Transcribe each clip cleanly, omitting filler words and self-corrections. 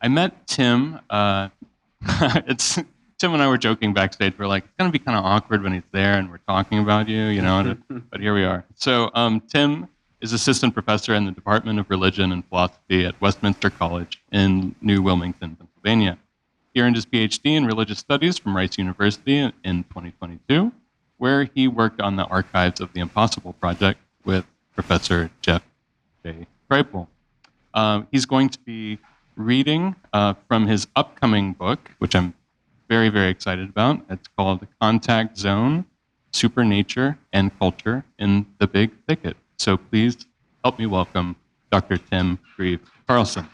I met Tim. It's Tim and I were joking backstage. We're like, it's gonna be kind of awkward when he's there and we're talking about you, but here we are. So Tim is assistant professor in the Department of Religion and Philosophy at Westminster College in New Wilmington, Pennsylvania. He earned his PhD in religious studies from Rice University in 2022, where he worked on the archives of the Impossible Project with Professor Jeff J. Greipel. He's going to be reading from his upcoming book, which I'm very, very excited about. It's called Contact Zone, Supernature and Culture in the Big Thicket. So please help me welcome Dr. Tim Grieve-Carlson.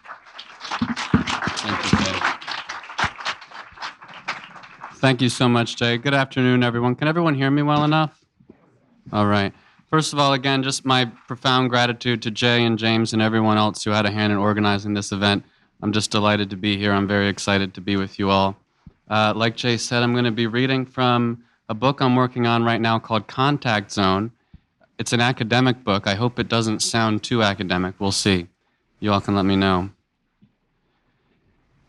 Thank you, Jay. Thank you so much, Jay. Good afternoon, everyone. Can everyone hear me well enough? All right. First of all, again, just my profound gratitude to Jay and James and everyone else who had a hand in organizing this event. I'm just delighted to be here. I'm very excited to be with you all. Like Jay said, I'm going to be reading from a book I'm working on right now called Contact Zone. It's an academic book. I hope it doesn't sound too academic. We'll see. You all can let me know.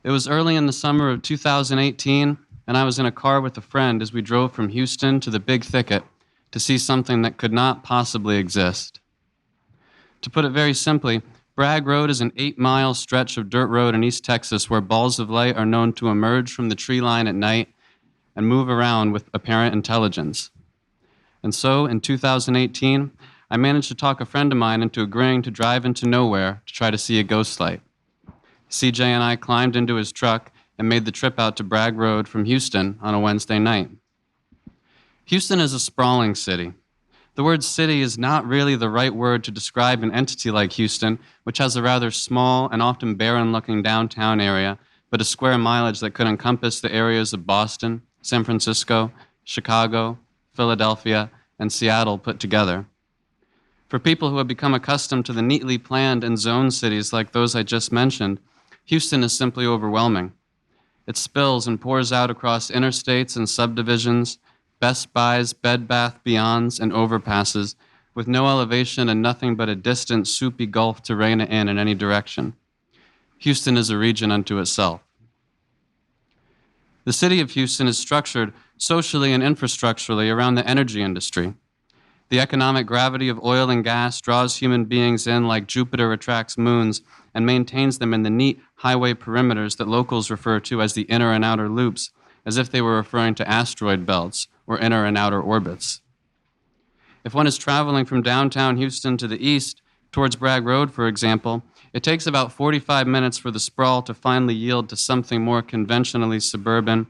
It was early in the summer of 2018, and I was in a car with a friend as we drove from Houston to the Big Thicket to see something that could not possibly exist. To put it very simply, Bragg Road is an 8-mile stretch of dirt road in East Texas where balls of light are known to emerge from the tree line at night and move around with apparent intelligence. And so, in 2018, I managed to talk a friend of mine into agreeing to drive into nowhere to try to see a ghost light. CJ and I climbed into his truck and made the trip out to Bragg Road from Houston on a Wednesday night. Houston is a sprawling city. The word city is not really the right word to describe an entity like Houston, which has a rather small and often barren-looking downtown area, but a square mileage that could encompass the areas of Boston, San Francisco, Chicago, Philadelphia, and Seattle put together. For people who have become accustomed to the neatly planned and zoned cities like those I just mentioned, Houston is simply overwhelming. It spills and pours out across interstates and subdivisions, Best Buys, Bed Bath Beyonds, and overpasses, with no elevation and nothing but a distant, soupy gulf to rein it in any direction. Houston is a region unto itself. The city of Houston is structured socially and infrastructurally around the energy industry. The economic gravity of oil and gas draws human beings in like Jupiter attracts moons and maintains them in the neat highway perimeters that locals refer to as the inner and outer loops, as if they were referring to asteroid belts or inner and outer orbits. If one is traveling from downtown Houston to the east, towards Bragg Road, for example, it takes about 45 minutes for the sprawl to finally yield to something more conventionally suburban,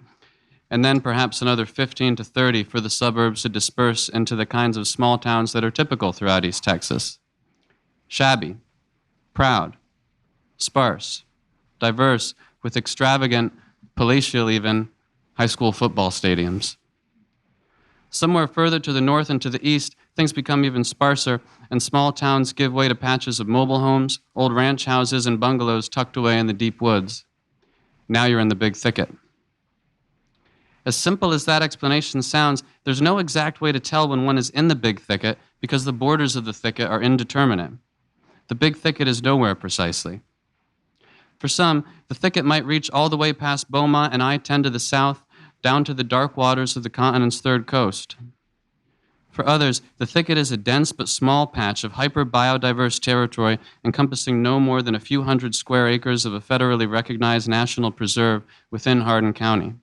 and then perhaps another 15 to 30 for the suburbs to disperse into the kinds of small towns that are typical throughout East Texas. Shabby, proud, sparse, diverse, with extravagant, palatial even, high school football stadiums. Somewhere further to the north and to the east, things become even sparser, and small towns give way to patches of mobile homes, old ranch houses, and bungalows tucked away in the deep woods. Now you're in the Big Thicket. As simple as that explanation sounds, there's no exact way to tell when one is in the Big Thicket because the borders of the thicket are indeterminate. The Big Thicket is nowhere precisely. For some, the thicket might reach all the way past Beaumont and I-10 to the south, down to the dark waters of the continent's third coast. For others, the thicket is a dense but small patch of hyper-biodiverse territory encompassing no more than a few hundred square acres of a federally recognized national preserve within Hardin County.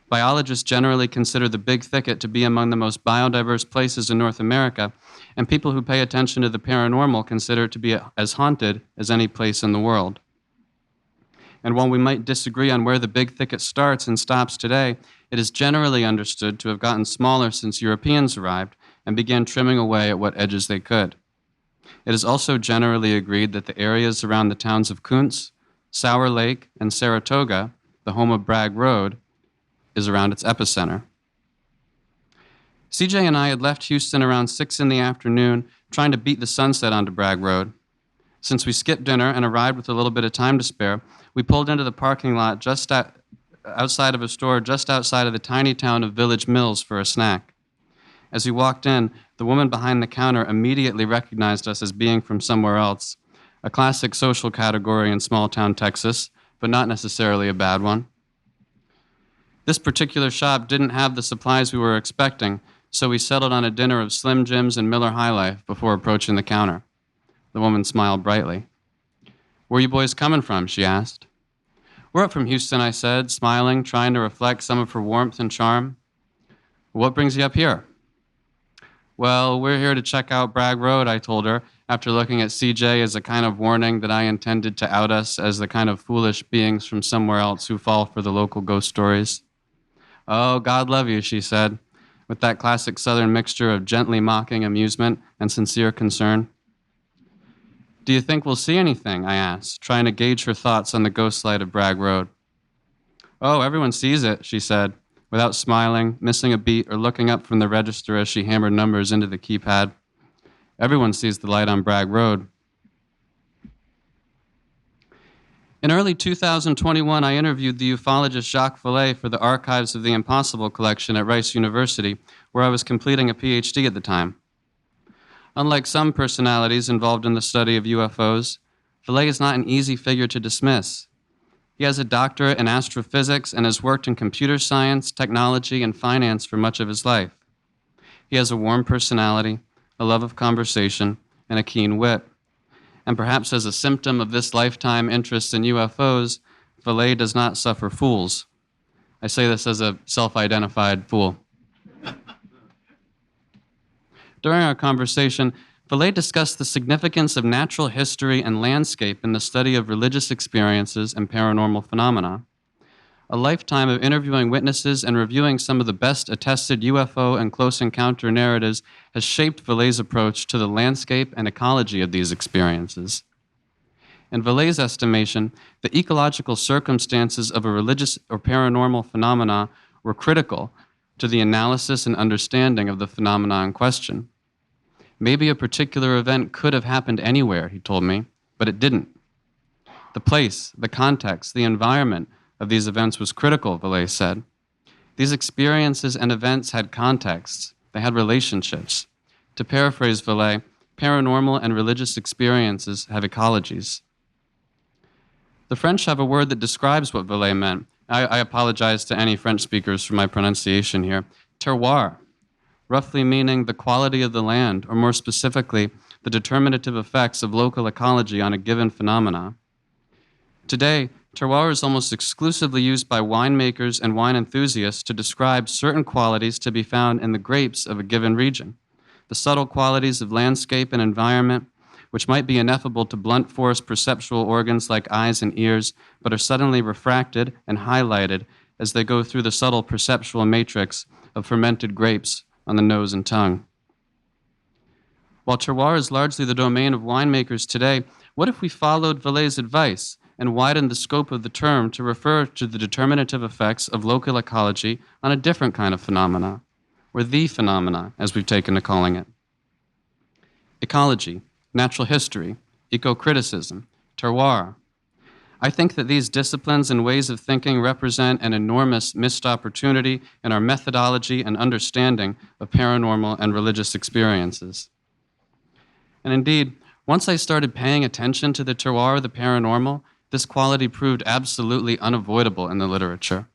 Biologists generally consider the Big Thicket to be among the most biodiverse places in North America, and people who pay attention to the paranormal consider it to be as haunted as any place in the world. And while we might disagree on where the Big Thicket starts and stops today, it is generally understood to have gotten smaller since Europeans arrived and began trimming away at what edges they could. It is also generally agreed that the areas around the towns of Kuntz, Sour Lake, and Saratoga, the home of Bragg Road, is around its epicenter. CJ and I had left Houston around 6 in the afternoon, trying to beat the sunset onto Bragg Road. Since we skipped dinner and arrived with a little bit of time to spare, we pulled into the parking lot just outside of a store just outside of the tiny town of Village Mills for a snack. As we walked in, the woman behind the counter immediately recognized us as being from somewhere else, a classic social category in small-town Texas, but not necessarily a bad one. This particular shop didn't have the supplies we were expecting, so we settled on a dinner of Slim Jims and Miller High Life before approaching the counter. The woman smiled brightly. "Where you boys coming from?" she asked. "We're up from Houston," I said, smiling, trying to reflect some of her warmth and charm. "What brings you up here?" "Well, we're here to check out Bragg Road," I told her, after looking at CJ as a kind of warning that I intended to out us as the kind of foolish beings from somewhere else who fall for the local ghost stories. "Oh, God love you," she said, with that classic Southern mixture of gently mocking amusement and sincere concern. "Do you think we'll see anything?" I asked, trying to gauge her thoughts on the ghost light of Bragg Road. "Oh, everyone sees it," she said, without smiling, missing a beat, or looking up from the register as she hammered numbers into the keypad. "Everyone sees the light on Bragg Road." In early 2021, I interviewed the ufologist Jacques Vallée for the Archives of the Impossible collection at Rice University, where I was completing a PhD at the time. Unlike some personalities involved in the study of UFOs, Vallée is not an easy figure to dismiss. He has a doctorate in astrophysics and has worked in computer science, technology, and finance for much of his life. He has a warm personality, a love of conversation, and a keen wit. And perhaps as a symptom of this lifetime interest in UFOs, Vallée does not suffer fools. I say this as a self-identified fool. During our conversation, Vallée discussed the significance of natural history and landscape in the study of religious experiences and paranormal phenomena. A lifetime of interviewing witnesses and reviewing some of the best attested UFO and close encounter narratives has shaped Vallée's approach to the landscape and ecology of these experiences. In Vallée's estimation, the ecological circumstances of a religious or paranormal phenomena were critical to the analysis and understanding of the phenomena in question. Maybe a particular event could have happened anywhere, he told me, but it didn't. The place, the context, the environment of these events was critical, Vallée said. These experiences and events had contexts. They had relationships. To paraphrase Vallée, paranormal and religious experiences have ecologies. The French have a word that describes what Vallée meant. I apologize to any French speakers for my pronunciation here. Terroir, roughly meaning the quality of the land, or more specifically, the determinative effects of local ecology on a given phenomena. Today, terroir is almost exclusively used by winemakers and wine enthusiasts to describe certain qualities to be found in the grapes of a given region. The subtle qualities of landscape and environment, which might be ineffable to blunt force perceptual organs like eyes and ears, but are suddenly refracted and highlighted as they go through the subtle perceptual matrix of fermented grapes on the nose and tongue. While terroir is largely the domain of winemakers today, what if we followed Vallée's advice and widened the scope of the term to refer to the determinative effects of local ecology on a different kind of phenomena, or the phenomena, as we've taken to calling it? Ecology, natural history, eco-criticism, terroir. I think that these disciplines and ways of thinking represent an enormous missed opportunity in our methodology and understanding of paranormal and religious experiences. And indeed, once I started paying attention to the terroir of the paranormal, this quality proved absolutely unavoidable in the literature.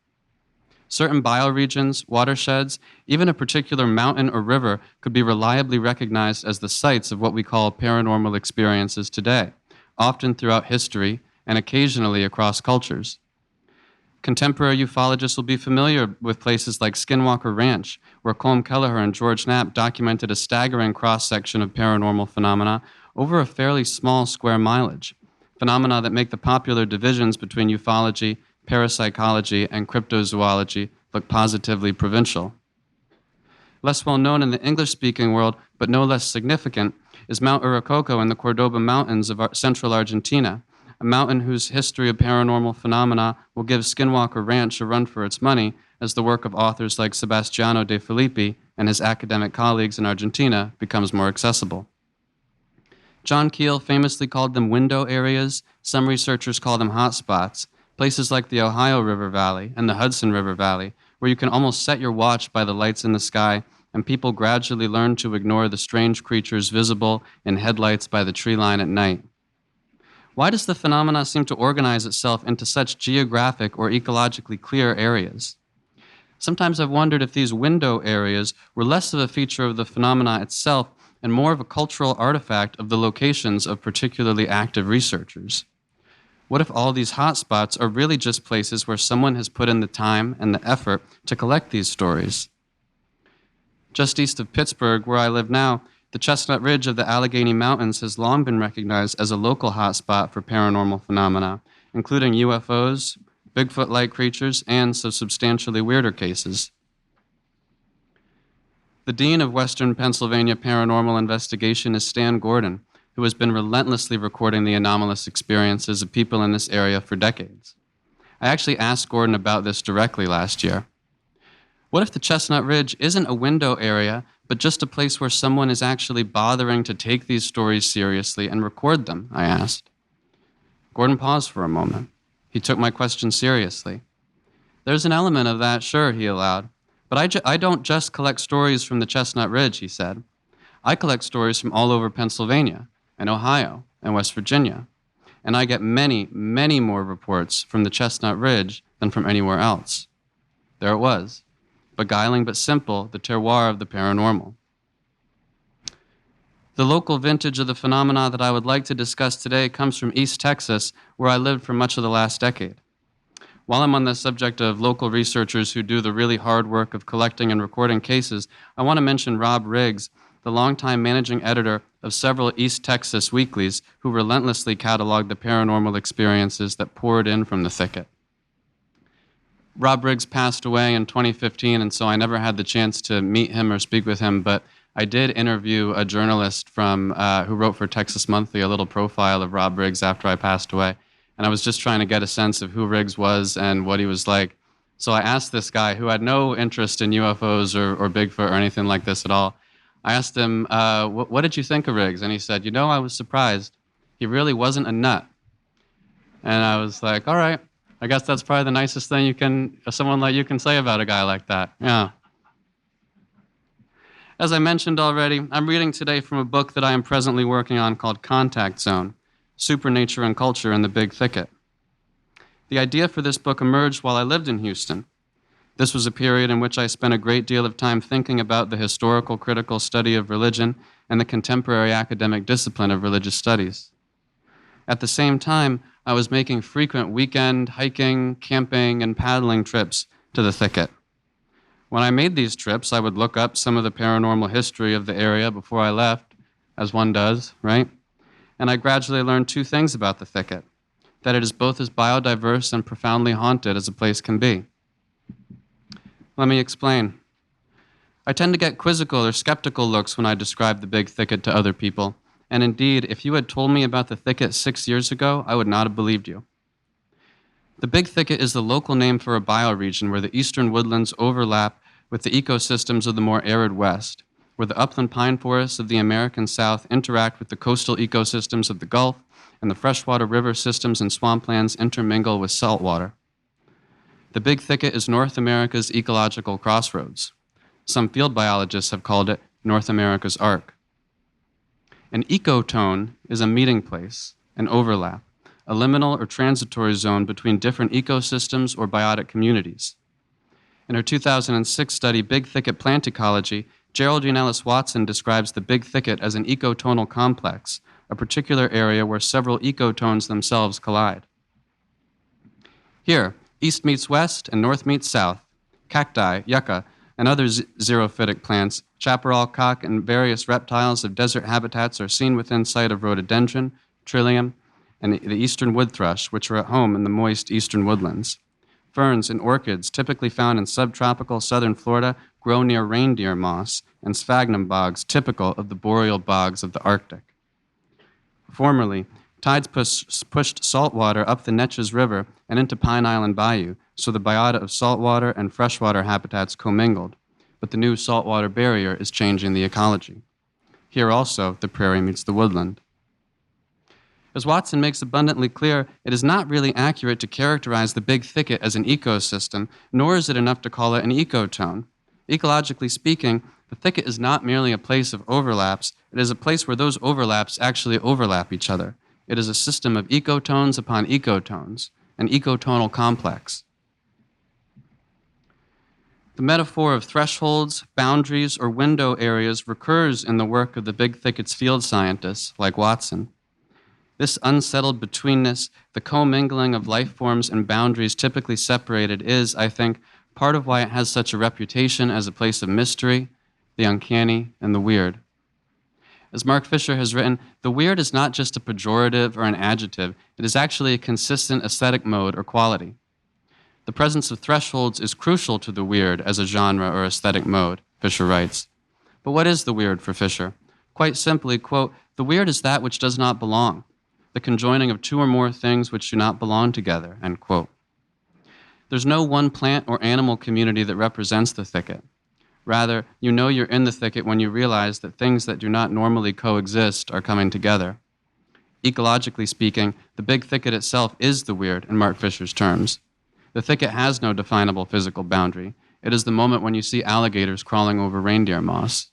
Certain bioregions, watersheds, even a particular mountain or river could be reliably recognized as the sites of what we call paranormal experiences today, often throughout history and occasionally across cultures. Contemporary ufologists will be familiar with places like Skinwalker Ranch, where Colm Kelleher and George Knapp documented a staggering cross-section of paranormal phenomena over a fairly small square mileage, phenomena that make the popular divisions between ufology, parapsychology, and cryptozoology look positively provincial. Less well known in the English-speaking world, but no less significant, is Mount Uracoco in the Cordoba Mountains of central Argentina, a mountain whose history of paranormal phenomena will give Skinwalker Ranch a run for its money as the work of authors like Sebastiano de Filippi and his academic colleagues in Argentina becomes more accessible. John Keel famously called them window areas. Some researchers call them hotspots, places like the Ohio River Valley and the Hudson River Valley, where you can almost set your watch by the lights in the sky, and people gradually learn to ignore the strange creatures visible in headlights by the tree line at night. Why does the phenomena seem to organize itself into such geographic or ecologically clear areas? Sometimes I've wondered if these window areas were less of a feature of the phenomena itself and more of a cultural artifact of the locations of particularly active researchers. What if all these hotspots are really just places where someone has put in the time and the effort to collect these stories? Just east of Pittsburgh, where I live now, the Chestnut Ridge of the Allegheny Mountains has long been recognized as a local hotspot for paranormal phenomena, including UFOs, Bigfoot-like creatures, and some substantially weirder cases. The dean of Western Pennsylvania Paranormal Investigation is Stan Gordon, who has been relentlessly recording the anomalous experiences of people in this area for decades. I actually asked Gordon about this directly last year. What if the Chestnut Ridge isn't a window area, but just a place where someone is actually bothering to take these stories seriously and record them? I asked. Gordon paused for a moment. He took my question seriously. There's an element of that, sure, he allowed. But I don't just collect stories from the Chestnut Ridge, he said. I collect stories from all over Pennsylvania and Ohio and West Virginia. And I get many, many more reports from the Chestnut Ridge than from anywhere else. There it was, beguiling but simple, the terroir of the paranormal. The local vintage of the phenomena that I would like to discuss today comes from East Texas, where I lived for much of the last decade. While I'm on the subject of local researchers who do the really hard work of collecting and recording cases, I want to mention Rob Riggs, the longtime managing editor of several East Texas weeklies who relentlessly cataloged the paranormal experiences that poured in from the thicket. Rob Riggs passed away in 2015, and so I never had the chance to meet him or speak with him, but I did interview a journalist from who wrote for Texas Monthly a little profile of Rob Riggs after I passed away. And I was just trying to get a sense of who Riggs was and what he was like. So I asked this guy who had no interest in UFOs or Bigfoot or anything like this at all. I asked him, what did you think of Riggs? And he said, I was surprised. He really wasn't a nut. And I was like, all right, I guess that's probably the nicest thing someone like you can say about a guy like that. Yeah. As I mentioned already, I'm reading today from a book that I am presently working on called Contact Zone: Supernature and Culture in the Big Thicket. The idea for this book emerged while I lived in Houston. This was a period in which I spent a great deal of time thinking about the historical critical study of religion and the contemporary academic discipline of religious studies. At the same time, I was making frequent weekend hiking, camping, and paddling trips to the thicket. When I made these trips, I would look up some of the paranormal history of the area before I left, as one does, right? And I gradually learned two things about the thicket: that it is both as biodiverse and profoundly haunted as a place can be. Let me explain. I tend to get quizzical or skeptical looks when I describe the big thicket to other people, and indeed, if you had told me about the thicket 6 years ago, I would not have believed you. The big thicket is the local name for a bioregion where the eastern woodlands overlap with the ecosystems of the more arid west, where the upland pine forests of the American South interact with the coastal ecosystems of the Gulf, and the freshwater river systems and swamplands intermingle with saltwater. The Big Thicket is North America's ecological crossroads. Some field biologists have called it North America's Ark. An ecotone is a meeting place, an overlap, a liminal or transitory zone between different ecosystems or biotic communities. In her 2006 study, Big Thicket Plant Ecology, Geraldine Ellis Watson describes the Big Thicket as an ecotonal complex, a particular area where several ecotones themselves collide. Here, east meets west and north meets south. Cacti, yucca, and other xerophytic plants, chaparral, cock, and various reptiles of desert habitats are seen within sight of rhododendron, trillium, and the eastern wood thrush, which are at home in the moist eastern woodlands. Ferns and orchids, typically found in subtropical southern Florida, grow near reindeer moss and sphagnum bogs, typical of the boreal bogs of the Arctic. Formerly, tides pushed salt water up the Neches River and into Pine Island Bayou, so the biota of saltwater and freshwater habitats commingled, but the new saltwater barrier is changing the ecology. Here also, the prairie meets the woodland. As Watson makes abundantly clear, it is not really accurate to characterize the Big Thicket as an ecosystem, nor is it enough to call it an ecotone. Ecologically speaking, the thicket is not merely a place of overlaps, it is a place where those overlaps actually overlap each other, It is a system of ecotones upon ecotones, an ecotonal complex. The metaphor of thresholds, boundaries, or window areas recurs in the work of the Big Thickets field scientists, like Watson. This unsettled betweenness, the commingling of life forms and boundaries typically separated, is, I think, part of why it has such a reputation as a place of mystery, the uncanny, and the weird. As Mark Fisher has written, the weird is not just a pejorative or an adjective, it is actually a consistent aesthetic mode or quality. The presence of thresholds is crucial to the weird as a genre or aesthetic mode, Fisher writes. But what is the weird for Fisher? Quite simply, quote, the weird is that which does not belong, the conjoining of two or more things which do not belong together, end quote. There's no one plant or animal community that represents the thicket. Rather, you know you're in the thicket when you realize that things that do not normally coexist are coming together. Ecologically speaking, the big thicket itself is the weird in Mark Fisher's terms. The thicket has no definable physical boundary. It is the moment when you see alligators crawling over reindeer moss.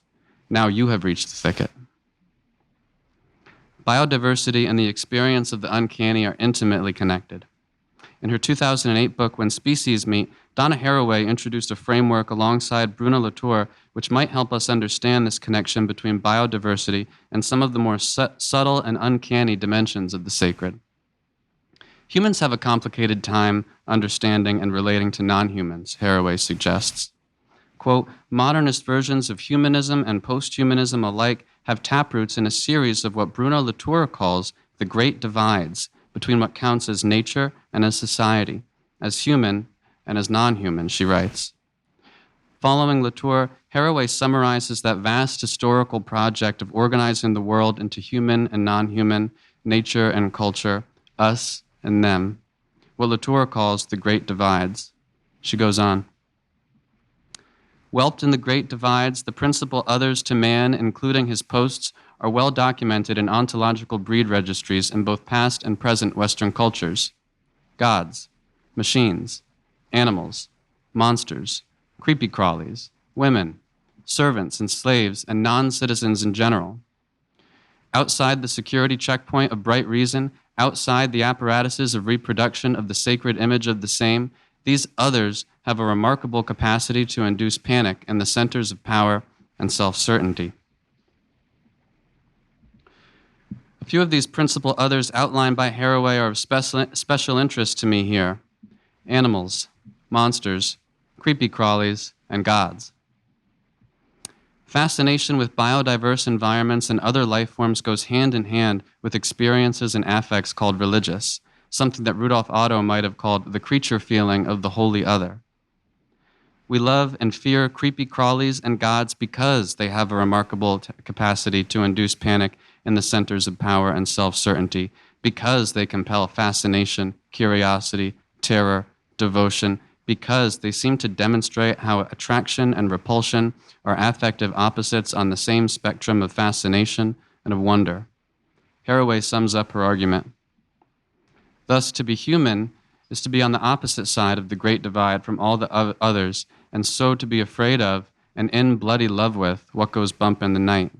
Now you have reached the thicket. Biodiversity and the experience of the uncanny are intimately connected. In her 2008 book, When Species Meet, Donna Haraway introduced a framework alongside Bruno Latour which might help us understand this connection between biodiversity and some of the more subtle and uncanny dimensions of the sacred. Humans have a complicated time understanding and relating to non-humans, Haraway suggests. Quote, modernist versions of humanism and post-humanism alike have taproots in a series of what Bruno Latour calls the great divides between what counts as nature and as society, as human and as non-human, she writes. Following Latour, Haraway summarizes that vast historical project of organizing the world into human and non-human, nature and culture, us and them, what Latour calls the great divides. She goes on. Whelped in the great divides, the principal others to man, including his posts, are well documented in ontological breed registries in both past and present Western cultures. Gods, machines, animals, monsters, creepy crawlies, women, servants and slaves, and non-citizens in general. Outside the security checkpoint of bright reason, outside the apparatuses of reproduction of the sacred image of the same, these others have a remarkable capacity to induce panic in the centers of power and self-certainty. A few of these principal others outlined by Haraway are of special interest to me here. Animals, monsters, creepy crawlies, and gods. Fascination with biodiverse environments and other life forms goes hand in hand with experiences and affects called religious, something that Rudolf Otto might have called the creature feeling of the holy other. We love and fear creepy crawlies and gods because they have a remarkable capacity to induce panic in the centers of power and self-certainty, because they compel fascination, curiosity, terror, devotion, because they seem to demonstrate how attraction and repulsion are affective opposites on the same spectrum of fascination and of wonder. Haraway sums up her argument. Thus, to be human is to be on the opposite side of the great divide from all the others, and so to be afraid of and in bloody love with what goes bump in the night.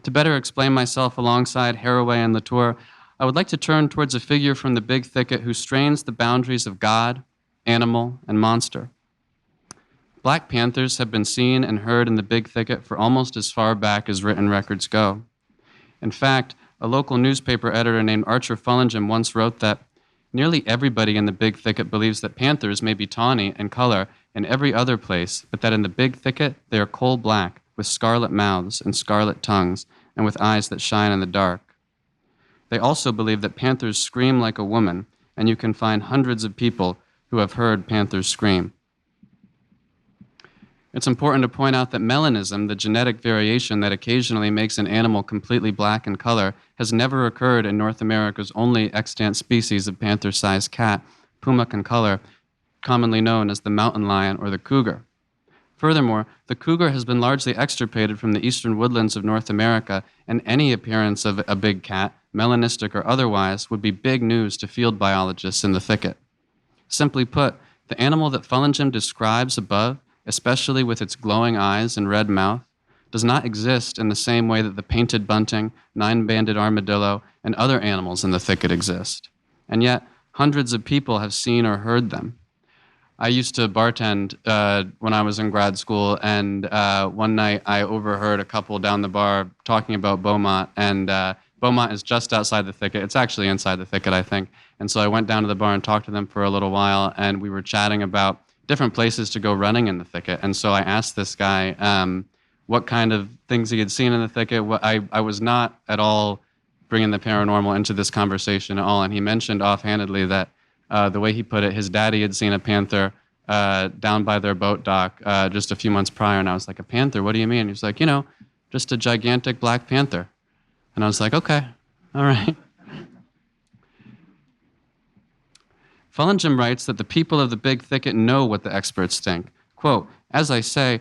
To better explain myself alongside Haraway and Latour, I would like to turn towards a figure from the big thicket who strains the boundaries of God, animal, and monster. Black panthers have been seen and heard in the big thicket for almost as far back as written records go. In fact, a local newspaper editor named Archer Fullingham once wrote that nearly everybody in the big thicket believes that panthers may be tawny in color in every other place, but that in the big thicket they are coal black, with scarlet mouths and scarlet tongues, and with eyes that shine in the dark. They also believe that panthers scream like a woman, and you can find hundreds of people who have heard panthers scream. It's important to point out that melanism, the genetic variation that occasionally makes an animal completely black in color, has never occurred in North America's only extant species of panther-sized cat, puma concolor, commonly known as the mountain lion or the cougar. Furthermore, the cougar has been largely extirpated from the eastern woodlands of North America, and any appearance of a big cat, melanistic or otherwise, would be big news to field biologists in the thicket. Simply put, the animal that Fullingham describes above, especially with its glowing eyes and red mouth, does not exist in the same way that the painted bunting, nine-banded armadillo, and other animals in the thicket exist. And yet, hundreds of people have seen or heard them. I used to bartend when I was in grad school, and one night I overheard a couple down the bar talking about Beaumont, and Beaumont is just outside the thicket. It's actually inside the thicket, I think. And so I went down to the bar and talked to them for a little while, and we were chatting about different places to go running in the thicket. And so I asked this guy what kind of things he had seen in the thicket. I was not at all bringing the paranormal into this conversation at all, and he mentioned offhandedly that the way he put it, his daddy had seen a panther down by their boat dock just a few months prior, and I was like, a panther? What do you mean? He was like, just a gigantic black panther. And I was like, okay, all right. Fullingham writes that the people of the big thicket know what the experts think. Quote, as I say,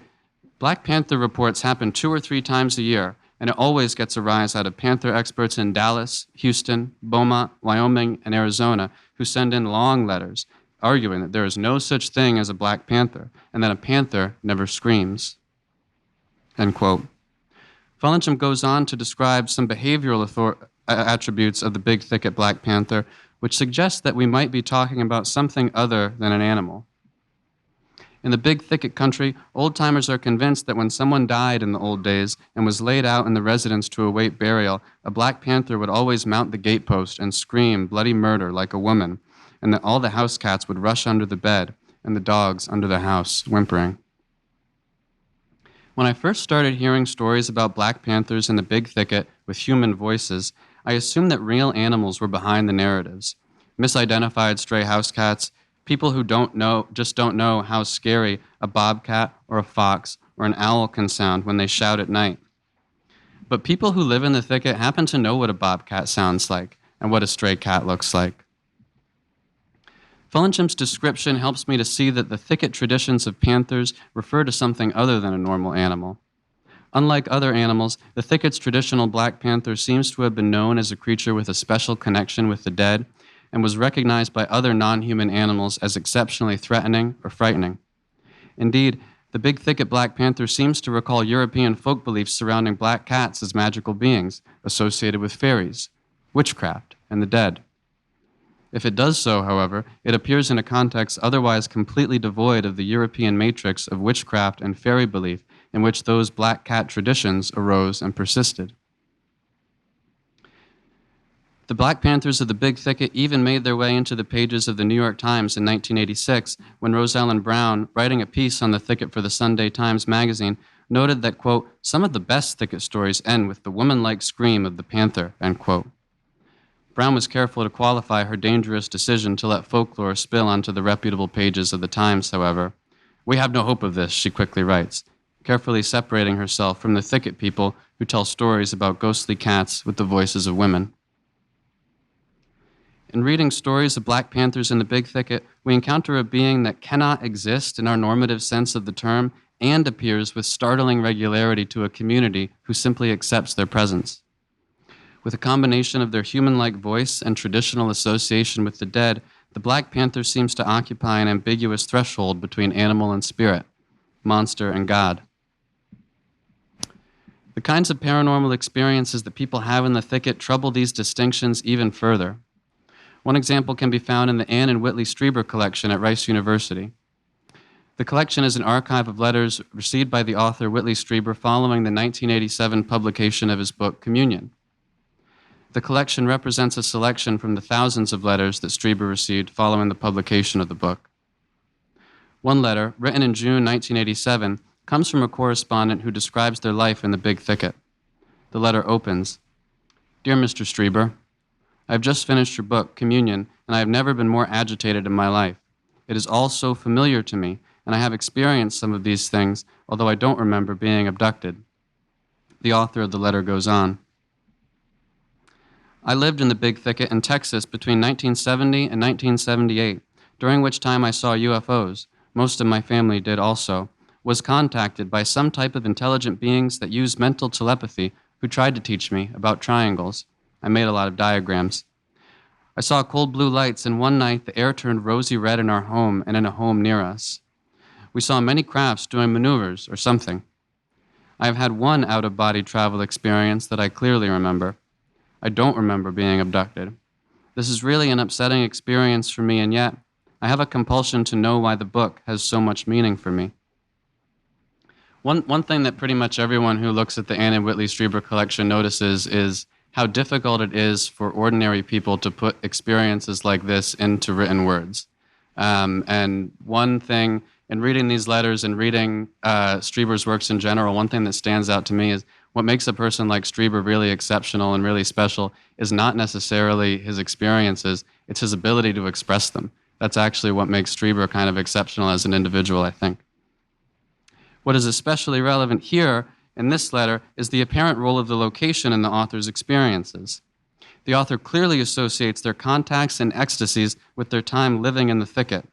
Black Panther reports happen 2 or 3 times a year, and it always gets a rise out of panther experts in Dallas, Houston, Beaumont, Wyoming, and Arizona who send in long letters arguing that there is no such thing as a black panther and that a panther never screams. End quote. Fullingham goes on to describe some behavioral attributes of the big thicket black panther, which suggests that we might be talking about something other than an animal. In the big thicket country, old-timers are convinced that when someone died in the old days and was laid out in the residence to await burial, a black panther would always mount the gatepost and scream bloody murder like a woman, and that all the house cats would rush under the bed and the dogs under the house, whimpering. When I first started hearing stories about black panthers in the big thicket with human voices, I assumed that real animals were behind the narratives. Misidentified stray house cats, people who don't know how scary a bobcat or a fox or an owl can sound when they shout at night. But people who live in the thicket happen to know what a bobcat sounds like and what a stray cat looks like. Fullingham's description helps me to see that the thicket traditions of panthers refer to something other than a normal animal. Unlike other animals, the thicket's traditional black panther seems to have been known as a creature with a special connection with the dead and was recognized by other non-human animals as exceptionally threatening or frightening. Indeed, the big thicket black panther seems to recall European folk beliefs surrounding black cats as magical beings associated with fairies, witchcraft, and the dead. If it does so, however, it appears in a context otherwise completely devoid of the European matrix of witchcraft and fairy belief in which those black cat traditions arose and persisted. The Black Panthers of the Big Thicket even made their way into the pages of the New York Times in 1986 when Rose Ellen Brown, writing a piece on the thicket for the Sunday Times magazine, noted that, quote, some of the best thicket stories end with the woman-like scream of the panther, end quote. Brown was careful to qualify her dangerous decision to let folklore spill onto the reputable pages of the Times, however. We have no hope of this, she quickly writes, carefully separating herself from the thicket people who tell stories about ghostly cats with the voices of women. In reading stories of black panthers in the big thicket, we encounter a being that cannot exist in our normative sense of the term and appears with startling regularity to a community who simply accepts their presence. With a combination of their human-like voice and traditional association with the dead, the black panther seems to occupy an ambiguous threshold between animal and spirit, monster and God. The kinds of paranormal experiences that people have in the thicket trouble these distinctions even further. One example can be found in the Anne and Whitley Strieber collection at Rice University. The collection is an archive of letters received by the author Whitley Strieber following the 1987 publication of his book, Communion. The collection represents a selection from the thousands of letters that Strieber received following the publication of the book. One letter, written in June 1987, comes from a correspondent who describes their life in the big thicket. The letter opens, Dear Mr. Strieber, I have just finished your book, Communion, and I have never been more agitated in my life. It is all so familiar to me, and I have experienced some of these things, although I don't remember being abducted. The author of the letter goes on. I lived in the big thicket in Texas between 1970 and 1978, during which time I saw UFOs. Most of my family did also. Was contacted by some type of intelligent beings that use mental telepathy who tried to teach me about triangles. I made a lot of diagrams. I saw cold blue lights, and one night the air turned rosy red in our home and in a home near us. We saw many crafts doing maneuvers or something. I've had one out-of-body travel experience that I clearly remember. I don't remember being abducted. This is really an upsetting experience for me, and yet I have a compulsion to know why the book has so much meaning for me. One thing that pretty much everyone who looks at the Anna Whitley Strieber collection notices is how difficult it is for ordinary people to put experiences like this into written words. And one thing, in reading these letters and reading Strieber's works in general, one thing that stands out to me is what makes a person like Strieber really exceptional and really special is not necessarily his experiences, it's his ability to express them. That's actually what makes Strieber kind of exceptional as an individual, I think. What is especially relevant here in this letter is the apparent role of the location in the author's experiences. The author clearly associates their contacts and ecstasies with their time living in the thicket.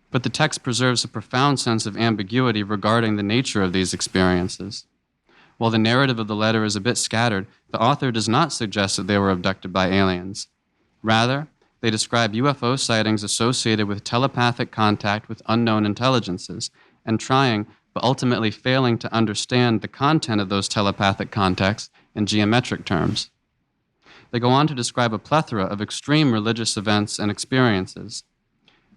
But the text preserves a profound sense of ambiguity regarding the nature of these experiences. While the narrative of the letter is a bit scattered, the author does not suggest that they were abducted by aliens. Rather, they describe UFO sightings associated with telepathic contact with unknown intelligences, and trying, but ultimately failing to understand the content of those telepathic contacts in geometric terms. They go on to describe a plethora of extreme religious events and experiences.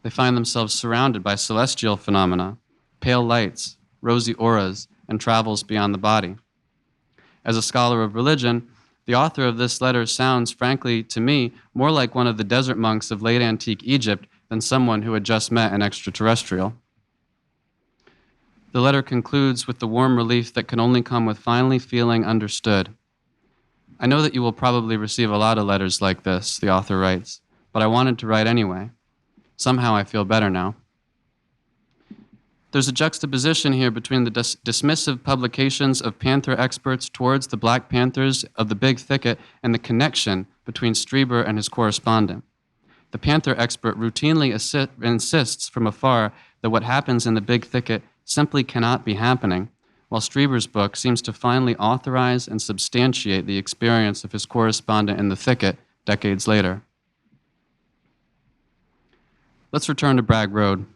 They find themselves surrounded by celestial phenomena, pale lights, rosy auras, and travels beyond the body. As a scholar of religion, the author of this letter sounds, frankly, to me, more like one of the desert monks of late antique Egypt than someone who had just met an extraterrestrial. The letter concludes with the warm relief that can only come with finally feeling understood. I know that you will probably receive a lot of letters like this, the author writes, but I wanted to write anyway. Somehow I feel better now. There's a juxtaposition here between the dismissive publications of Panther experts towards the Black Panthers of the Big Thicket and the connection between Strieber and his correspondent. The Panther expert routinely insists from afar that what happens in the Big Thicket simply cannot be happening, while Strieber's book seems to finally authorize and substantiate the experience of his correspondent in the thicket decades later. Let's return to Bragg Road.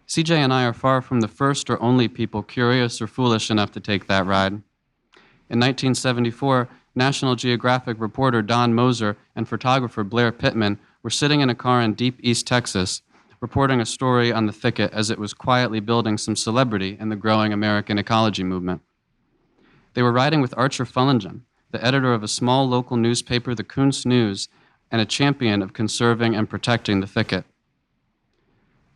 CJ and I are far from the first or only people curious or foolish enough to take that ride. In 1974, National Geographic reporter Don Moser and photographer Blair Pittman were sitting in a car in deep East Texas, reporting a story on the thicket as it was quietly building some celebrity in the growing American ecology movement. They were riding with Archer Fullingen, the editor of a small local newspaper, the Kuntz News, and a champion of conserving and protecting the thicket.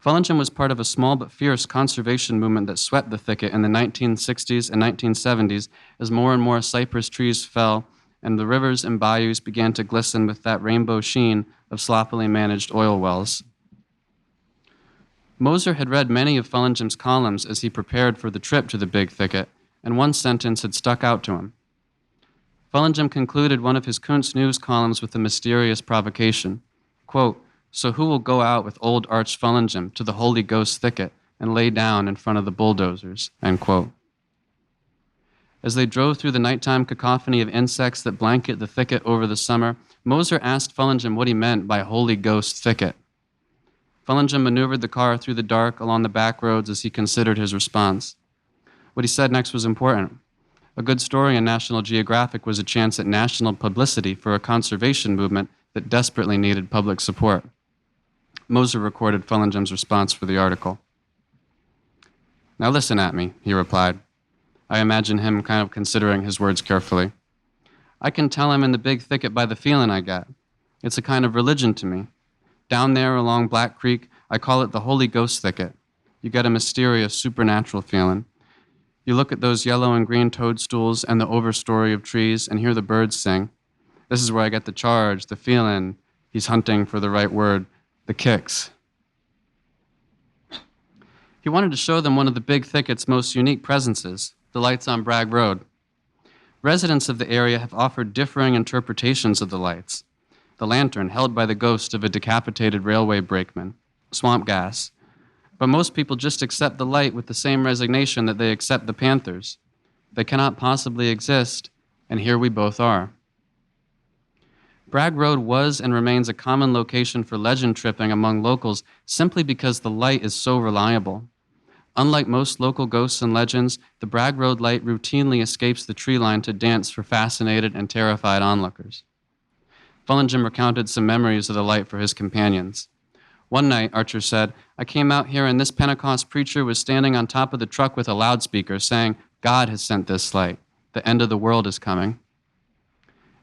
Fullingen was part of a small but fierce conservation movement that swept the thicket in the 1960s and 1970s as more and more cypress trees fell and the rivers and bayous began to glisten with that rainbow sheen of sloppily managed oil wells. Moser had read many of Fullingen's columns as he prepared for the trip to the Big Thicket, and one sentence had stuck out to him. Fullingen concluded one of his Kuntz News columns with a mysterious provocation. Quote, "So who will go out with old Arch Fullingen to the Holy Ghost Thicket and lay down in front of the bulldozers?" End quote. As they drove through the nighttime cacophony of insects that blanket the thicket over the summer, Moser asked Fullingen what he meant by Holy Ghost Thicket. Fullingen maneuvered the car through the dark along the back roads as he considered his response. What he said next was important. A good story in National Geographic was a chance at national publicity for a conservation movement that desperately needed public support. Moser recorded Fullingen's response for the article. "Now listen at me," he replied. I imagine him kind of considering his words carefully. "I can tell I'm in the Big Thicket by the feeling I get. It's a kind of religion to me. Down there along Black Creek, I call it the Holy Ghost Thicket. You get a mysterious, supernatural feeling. You look at those yellow and green toadstools and the overstory of trees and hear the birds sing. This is where I get the charge, the feeling," he's hunting for the right word, "the kicks." He wanted to show them one of the Big Thicket's most unique presences, the lights on Bragg Road. Residents of the area have offered differing interpretations of the lights. The lantern held by the ghost of a decapitated railway brakeman, swamp gas. But most people just accept the light with the same resignation that they accept the Panthers. They cannot possibly exist, and here we both are. Bragg Road was and remains a common location for legend tripping among locals simply because the light is so reliable. Unlike most local ghosts and legends, the Bragg Road light routinely escapes the tree line to dance for fascinated and terrified onlookers. Fullingham recounted some memories of the light for his companions. One night, Archer said, I came out here and this Pentecost preacher was standing on top of the truck with a loudspeaker saying, God has sent this light. The end of the world is coming.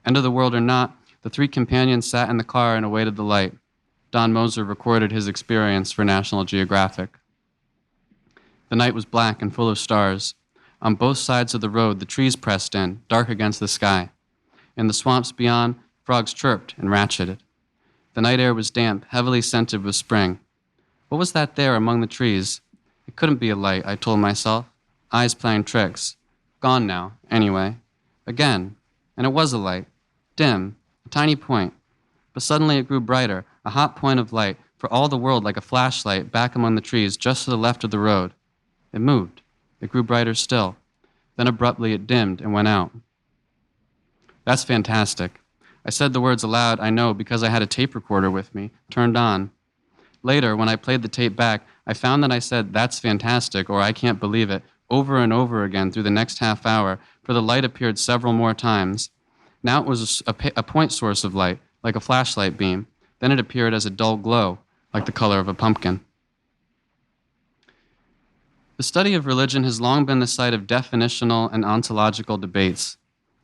End of the world or not, the three companions sat in the car and awaited the light. Don Moser recorded his experience for National Geographic. The night was black and full of stars. On both sides of the road, the trees pressed in, dark against the sky. In the swamps beyond, frogs chirped and ratcheted. The night air was damp, heavily scented with spring. What was that there among the trees? It couldn't be a light, I told myself. Eyes playing tricks. Gone now, anyway. Again. And it was a light. Dim. A tiny point. But suddenly it grew brighter, a hot point of light, for all the world like a flashlight back among the trees just to the left of the road. It moved. It grew brighter still. Then abruptly it dimmed and went out. That's fantastic. I said the words aloud, I know, because I had a tape recorder with me, turned on. Later, when I played the tape back, I found that I said, that's fantastic, or I can't believe it, over and over again through the next half hour, for the light appeared several more times. Now it was a point source of light, like a flashlight beam. Then it appeared as a dull glow, like the color of a pumpkin. The study of religion has long been the site of definitional and ontological debates,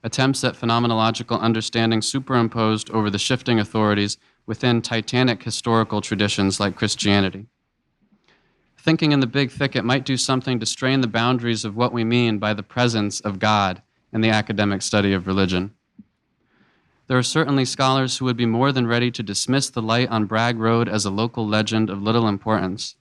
attempts at phenomenological understanding superimposed over the shifting authorities within titanic historical traditions like Christianity. Thinking in the big thicket might do something to strain the boundaries of what we mean by the presence of God in the academic study of religion. There are certainly scholars who would be more than ready to dismiss the light on Bragg Road as a local legend of little importance.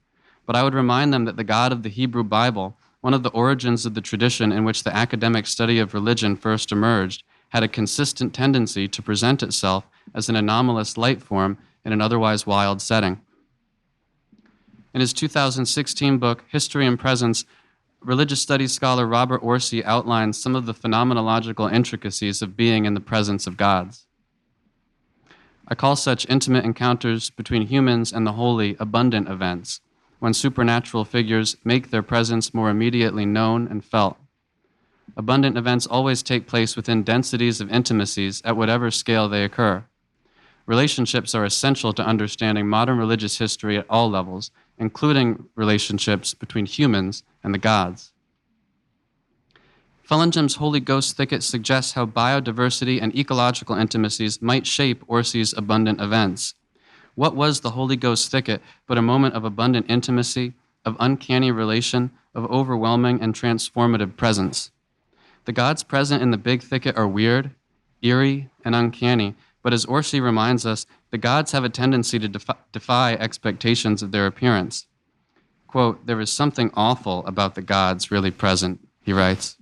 But I would remind them that the God of the Hebrew Bible, one of the origins of the tradition in which the academic study of religion first emerged, had a consistent tendency to present itself as an anomalous light form in an otherwise wild setting. In his 2016 book, History and Presence, religious studies scholar Robert Orsi outlines some of the phenomenological intricacies of being in the presence of gods. I call such intimate encounters between humans and the holy abundant events, when supernatural figures make their presence more immediately known and felt. Abundant events always take place within densities of intimacies at whatever scale they occur. Relationships are essential to understanding modern religious history at all levels, including relationships between humans and the gods. Fullingham's Holy Ghost Thicket suggests how biodiversity and ecological intimacies might shape Orsi's abundant events. What was the Holy Ghost Thicket but a moment of abundant intimacy, of uncanny relation, of overwhelming and transformative presence? The gods present in the big thicket are weird, eerie, and uncanny, but as Orsi reminds us, the gods have a tendency to defy expectations of their appearance. Quote, there is something awful about the gods really present, he writes.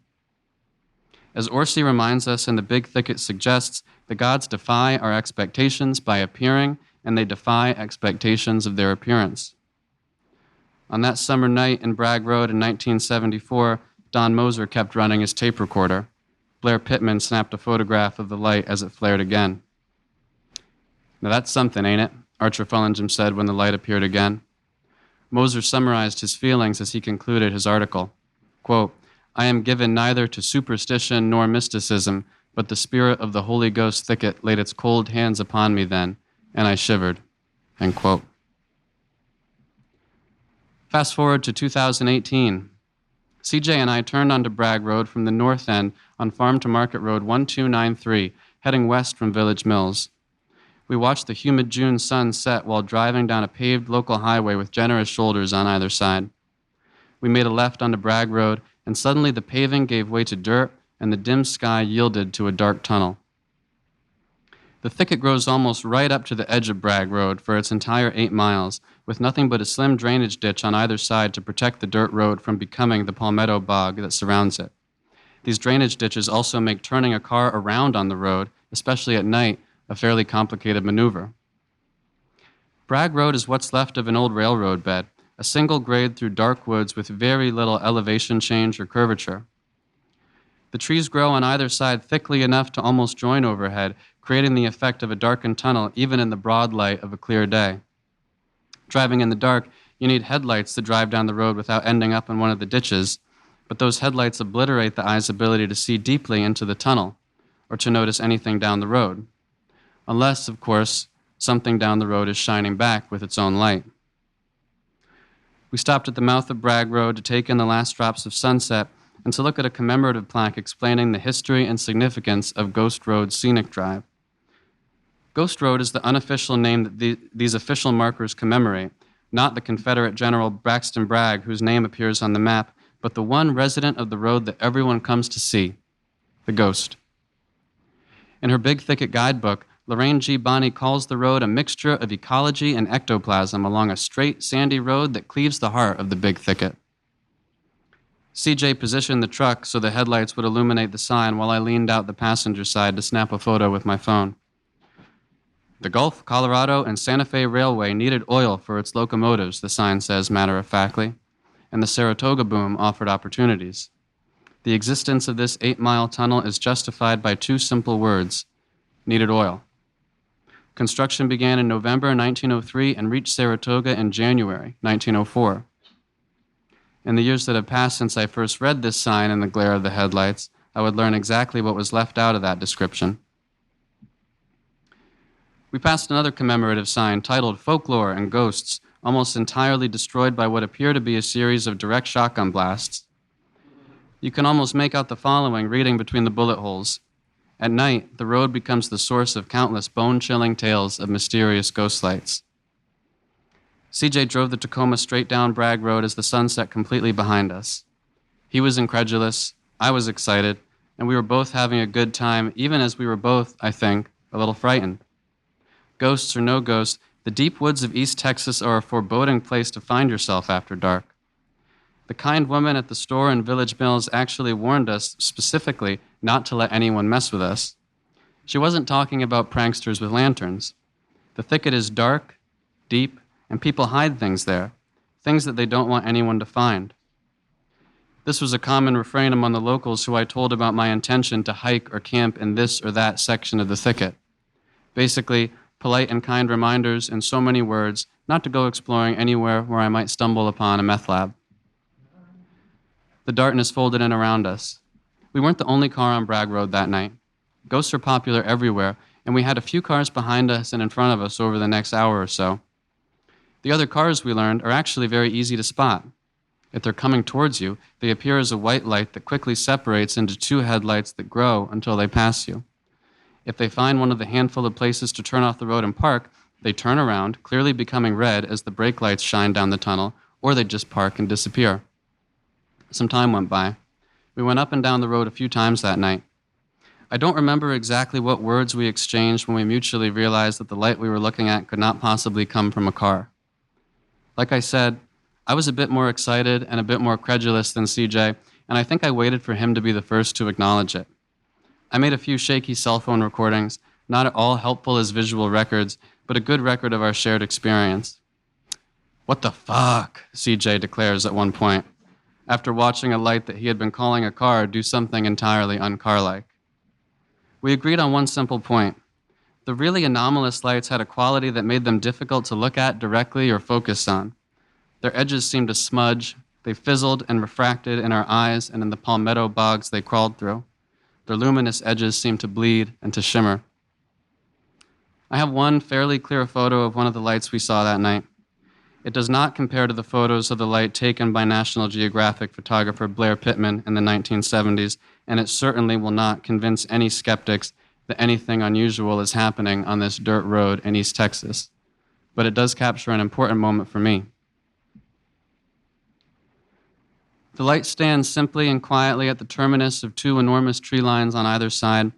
As Orsi reminds us and the big thicket suggests, the gods defy our expectations by appearing, and they defy expectations of their appearance. On that summer night in Bragg Road in 1974, Don Moser kept running his tape recorder. Blair Pittman snapped a photograph of the light as it flared again. Now that's something, ain't it? Archer Fullingham said when the light appeared again. Moser summarized his feelings as he concluded his article. Quote, I am given neither to superstition nor mysticism, but the spirit of the Holy Ghost thicket laid its cold hands upon me then, and I shivered. End quote. Fast forward to 2018. CJ and I turned onto Bragg Road from the north end on Farm to Market Road 1293, heading west from Village Mills. We watched the humid June sun set while driving down a paved local highway with generous shoulders on either side. We made a left onto Bragg Road, and suddenly the paving gave way to dirt, and the dim sky yielded to a dark tunnel. The thicket grows almost right up to the edge of Bragg Road for its entire 8 miles, with nothing but a slim drainage ditch on either side to protect the dirt road from becoming the palmetto bog that surrounds it. These drainage ditches also make turning a car around on the road, especially at night, a fairly complicated maneuver. Bragg Road is what's left of an old railroad bed, a single grade through dark woods with very little elevation change or curvature. The trees grow on either side thickly enough to almost join overhead, creating the effect of a darkened tunnel even in the broad light of a clear day. Driving in the dark, You need headlights to drive down the road without ending up in one of the ditches, but those headlights obliterate the eye's ability to see deeply into the tunnel or to notice anything down the road. Unless, of course, something down the road is shining back with its own light. We stopped at the mouth of Bragg Road to take in the last drops of sunset and to look at a commemorative plaque explaining the history and significance of Ghost Road Scenic Drive. Ghost Road is the unofficial name that these official markers commemorate, not the Confederate General Braxton Bragg, whose name appears on the map, but the one resident of the road that everyone comes to see, the ghost. In her Big Thicket guidebook, Lorraine G. Bonney calls the road a mixture of ecology and ectoplasm along a straight, sandy road that cleaves the heart of the Big Thicket. CJ positioned the truck so the headlights would illuminate the sign while I leaned out the passenger side to snap a photo with my phone. The Gulf, Colorado, and Santa Fe Railway needed oil for its locomotives, the sign says matter-of-factly, and the Saratoga boom offered opportunities. The existence of this 8-mile tunnel is justified by two simple words: needed oil. Construction began in November 1903 and reached Saratoga in January 1904. In the years that have passed since I first read this sign in the glare of the headlights, I would learn exactly what was left out of that description. We passed another commemorative sign titled Folklore and Ghosts, almost entirely destroyed by what appear to be a series of direct shotgun blasts. You can almost make out the following reading between the bullet holes. At night, the road becomes the source of countless bone-chilling tales of mysterious ghost lights. CJ drove the Tacoma straight down Bragg Road as the sun set completely behind us. He was incredulous, I was excited, and we were both having a good time, even as we were both, I think, a little frightened. Ghosts or no ghosts, the deep woods of East Texas are a foreboding place to find yourself after dark. The kind woman at the store in Village Mills actually warned us specifically not to let anyone mess with us. She wasn't talking about pranksters with lanterns. The thicket is dark, deep, and people hide things there, things that they don't want anyone to find. This was a common refrain among the locals who I told about my intention to hike or camp in this or that section of the thicket. Basically, polite and kind reminders in so many words not to go exploring anywhere where I might stumble upon a meth lab. The darkness folded in around us. We weren't the only car on Bragg Road that night. Ghosts are popular everywhere, and we had a few cars behind us and in front of us over the next hour or so. The other cars, we learned, are actually very easy to spot. If they're coming towards you, they appear as a white light that quickly separates into two headlights that grow until they pass you. If they find one of the handful of places to turn off the road and park, they turn around, clearly becoming red as the brake lights shine down the tunnel, or they just park and disappear. Some time went by. We went up and down the road a few times that night. I don't remember exactly what words we exchanged when we mutually realized that the light we were looking at could not possibly come from a car. Like I said, I was a bit more excited and a bit more credulous than CJ, and I think I waited for him to be the first to acknowledge it. I made a few shaky cell phone recordings, not at all helpful as visual records, but a good record of our shared experience. "What the fuck?" CJ declares at one point, after watching a light that he had been calling a car do something entirely uncar-like. We agreed on one simple point. The really anomalous lights had a quality that made them difficult to look at directly or focus on. Their edges seemed to smudge, they fizzled and refracted in our eyes and in the palmetto bogs they crawled through. Their luminous edges seemed to bleed and to shimmer. I have one fairly clear photo of one of the lights we saw that night. It does not compare to the photos of the light taken by National Geographic photographer Blair Pittman in the 1970s, and it certainly will not convince any skeptics that anything unusual is happening on this dirt road in East Texas. But it does capture an important moment for me. The light stands simply and quietly at the terminus of two enormous tree lines on either side,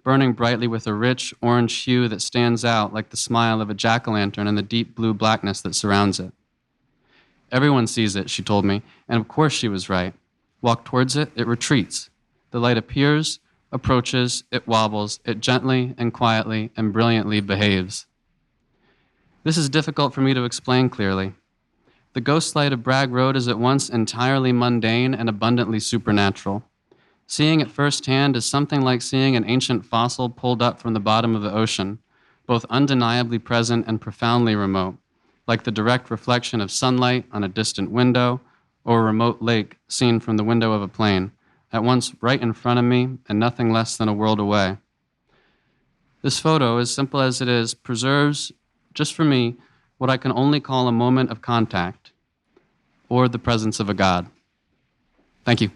burning brightly with a rich orange hue that stands out like the smile of a jack-o'-lantern in the deep blue blackness that surrounds it. Everyone sees it, she told me, and of course she was right. Walk towards it, it retreats. The light appears, approaches, it wobbles, it gently and quietly and brilliantly behaves. This is difficult for me to explain clearly. The ghost light of Bragg Road is at once entirely mundane and abundantly supernatural. Seeing it firsthand is something like seeing an ancient fossil pulled up from the bottom of the ocean, both undeniably present and profoundly remote, like the direct reflection of sunlight on a distant window or a remote lake seen from the window of a plane, at once right in front of me and nothing less than a world away. This photo, as simple as it is, preserves, just for me, what I can only call a moment of contact or the presence of a God. Thank you.